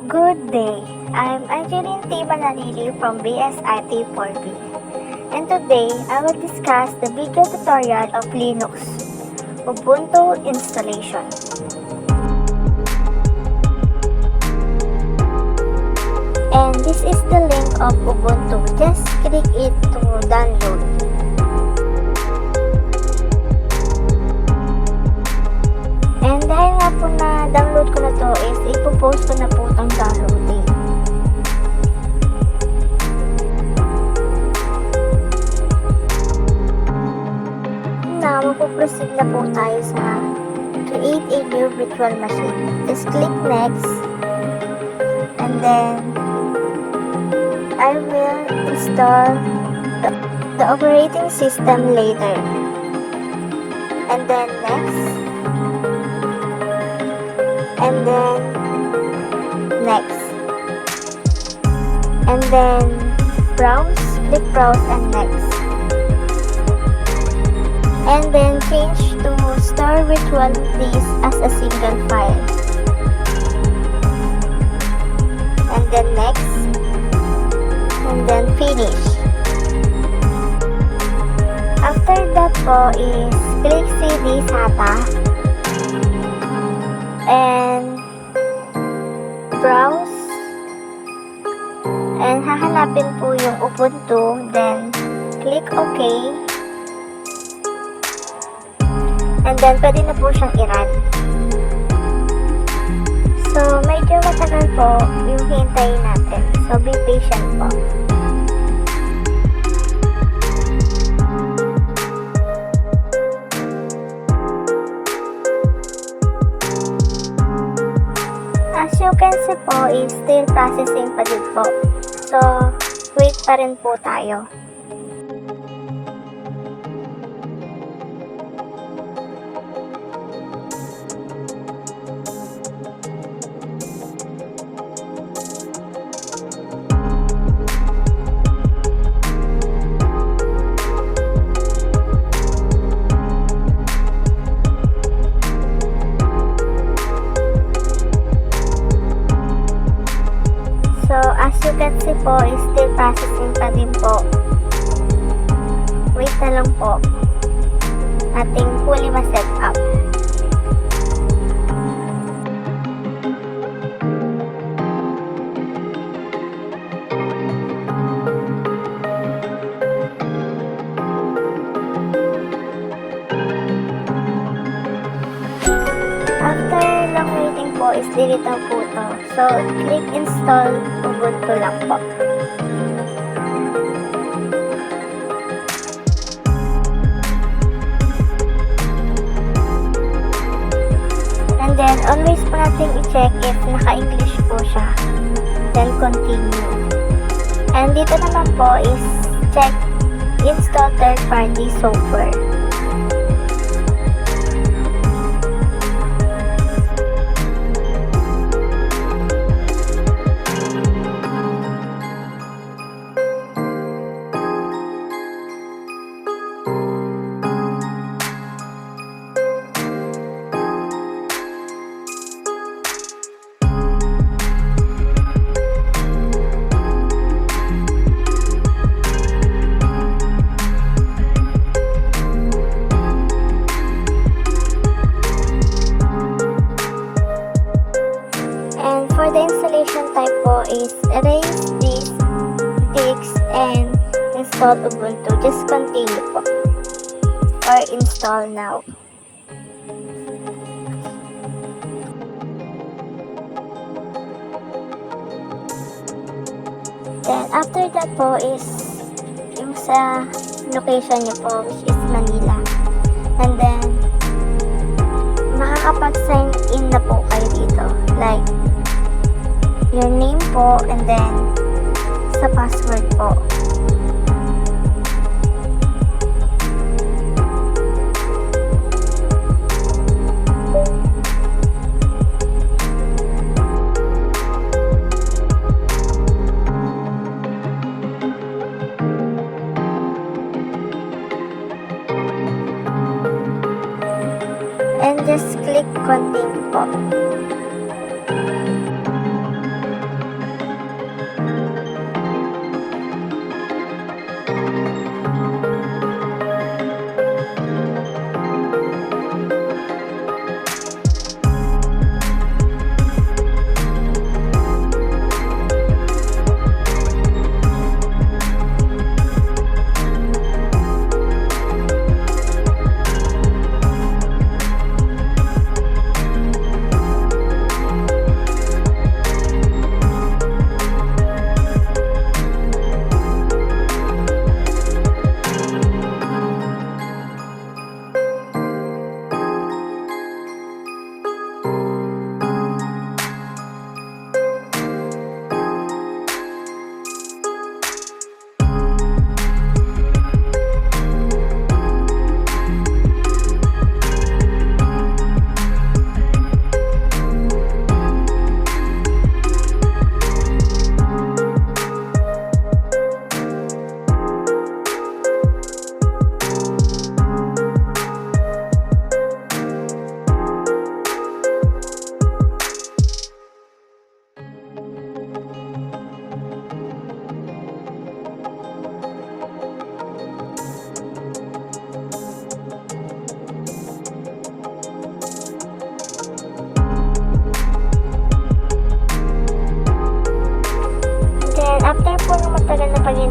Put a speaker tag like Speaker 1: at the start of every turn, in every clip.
Speaker 1: Good day, I'm Angeline T. Manalili from BSIT 4B, and today I will discuss the video tutorial of Linux Ubuntu installation. And this is the link of Ubuntu, just click it to download. And dahil nga po na download ko na to is ipopost ko na po itong downloading. Now, magpo-proceed na po tayo sa create a new virtual machine. Just click next. And then, I will install the operating system later. And then next. And then next, and then browse, click browse and next, and then change to store virtual disk as a single file, and then next, and then finish. After that po is click CD SATA and browse, and hahanapin po yung Ubuntu, then click OK, and then pwede na po siyang i-run. So medyo matagal po yung hintayin natin, so be patient po. As you can see po, is still processing pa din po. So, wait pa rin po tayo. So, as you can see po, is still processing pa din po. Wait na lang po. Ating fully ma-set up. After lang waiting po, is delete na po ito. So, click install Ubuntu lang po. And then, always po natin i-check if naka-English po siya. Then, continue. And dito naman po is check install third-party software. For the installation type po is erase disk, and install Ubuntu. Just continue po. Or install now. Then after that po is yung sa location niyo po, which is Manila. And then makakapag-sign in na po kayo dito. Like your name po, and then sa password po. And just click continue po.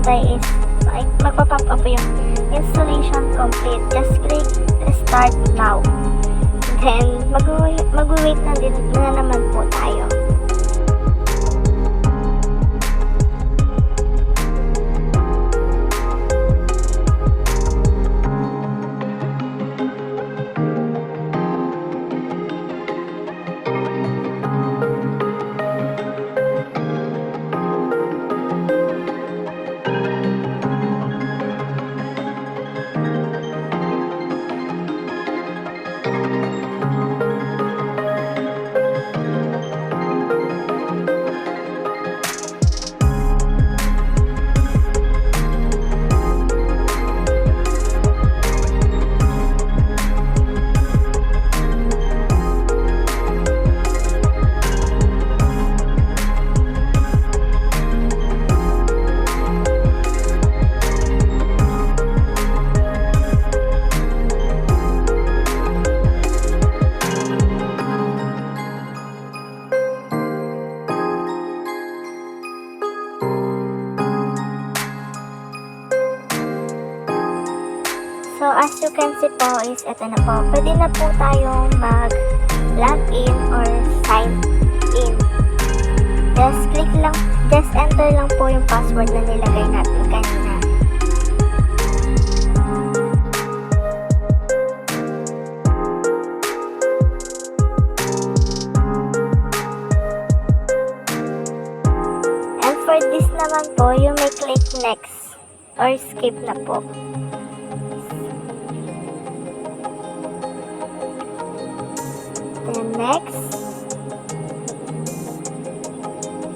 Speaker 1: naghihintay is magpa-pop up po yung installation complete. Just click start now. Then, mag-wait na naman po tayo. So, as you can see po is ito na po. Pwede na po tayong mag-login or sign in. Just enter lang po yung password na nilagay natin kanina. And for this naman po, you may click next or skip na po. Then next,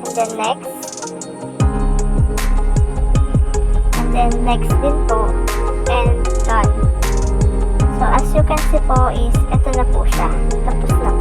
Speaker 1: and then next, and then next din po, and done. So as you can see po is, ito na po siya, tapos na po.